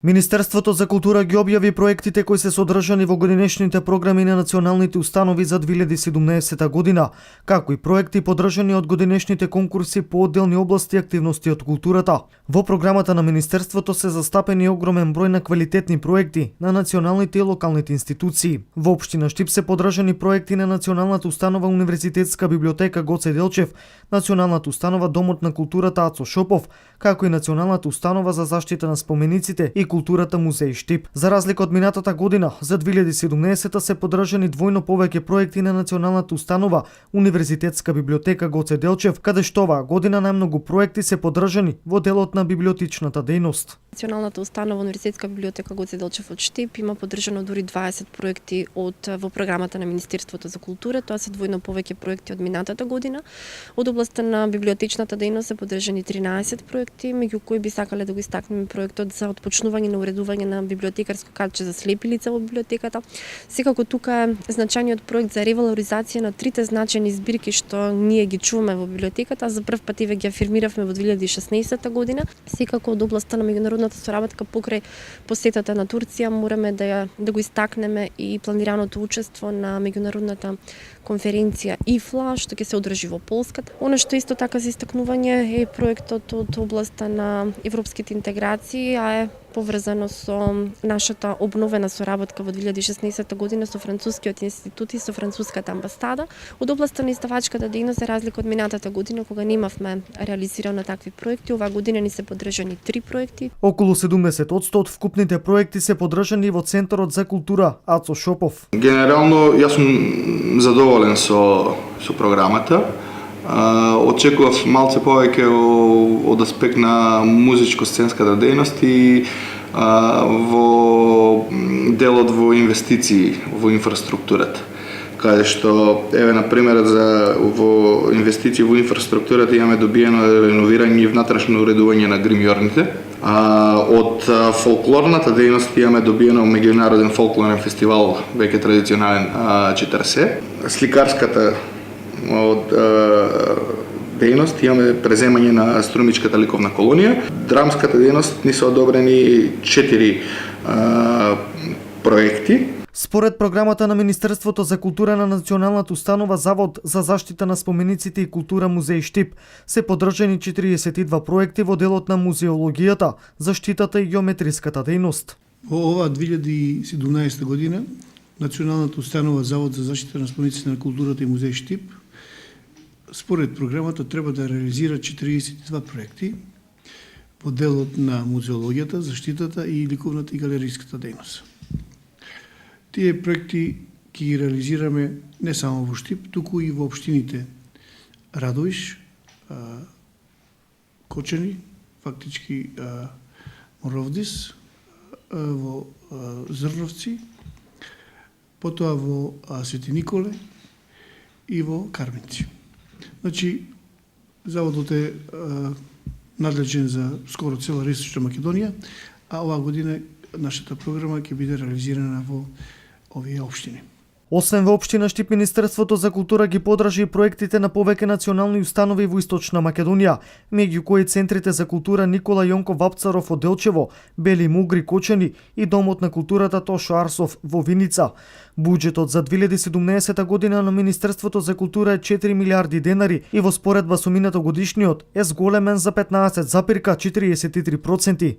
Министерството за култура ги објави проектите кои се содржани во годинешните програми на националните установи за 2017 година, како и проекти подржани од годинешните конкурси по одделни области и активности од културата. Во програмата на Министерството се застапени огромен број на квалитетни проекти на националните и локалните институции. Во општина Штип се подржани проекти на Националната установа Универзитетска библиотека Гоце Делчев, Националната установа Домот на културата Ацо Шопов, како и Националната установа за заштита на спомениците и културата Музеј Штип. За разлика од минатата година, за 2017 се подржани двојно повеќе проекти на Националната установа Универзитетска библиотека Гоце Делчев, каде што оваа година најмногу проекти се подржани во делот на библиотечната дејност. Националната установа Универзитетска библиотека Гоце Делчев од Штип има подржано дури 20 проекти во програмата на Министерството за култура. Тоа се двојно повеќе проекти од минатата година. Од областта на библиотечната дејност се подржани 13 проекти, меѓу кои би сакале да го истакнеме проектот за отпочнување на уредување на библиотекарско картче за слепи лица во библиотеката. Секако тука е значајниот проект за ревалоризација на трите значајни збирки што ние ги чуваме во библиотеката. За прв пат ги афирмиравме во 2016 година. Секако од областта на меѓународната соработка покрај посетата на Турција мораме да го истакнеме и планираното учество на меѓународната конференција ИФЛА што ќе се одржи во Полската. Она што исто така за истакнување е проектот од областта на европските интеграции, а е поврзано со нашата обновена соработка во 2016 година со францускиот институт и со француската амбасада. Од областта на издавачката дејност, за разлика од минатата година кога немавме реализирано такви проекти, оваа година ни се подржани 3 проекти. Околу 70% од вкупните проекти се подржани во Центарот за култура Ацо Шопов. Генерално, јас сум задоволен со програмата. Очекував малце повеќе од аспект на музичко-сценската дејност и во делот во инвестиции во инфраструктурата. Каде што, еве на пример, во инвестиции во инфраструктурата имаме добиено реновирање и внатрешно уредување на гримјорните. Од фолклорната дејност имаме добиено меѓународен фолклорен фестивал, веќе традиционален 40. Сликарската од дејност имаме преземање на Струмичката ликовна колонија. Драмската дејност ни се одобрени 4 проекти. Според програмата на Министерството за култура на Националната установа Завод за заштита на спомениците и култура Музеј Штип се подржани 42 проекти во делот на музеологијата, заштитата и геометриската дејност. Во ова 2017 година Националната установа Завод за заштита на спомениците на културата и Музеј Штип според програмата треба да реализира 42 проекти во делот на музеологијата, заштитата и ликовната и галериската дејност. Тие проекти ги реализираме не само во Штип, туку и во општините Радовиш, Кочани, фактички Моровдис, во Зрновци, потоа во Свети Николе и во Карминци. Значи, заводот е надлежен за скоро цела Источна Македонија, а оваа година нашата програма ќе биде реализирана во овие општини. Освен во општина Штип, Министерството за култура ги подржи и проектите на повеќе национални установи во Источна Македонија, меѓу кои центрите за култура Никола Јонко Вапцаров од Делчево, Бели Мугри Кочани и Домот на културата Тошо Арсов во Виница. Буџетот за 2017 година на Министерството за култура е 4 милиарди денари и во споредба со минатогодишниот е зголемен за 15,43%.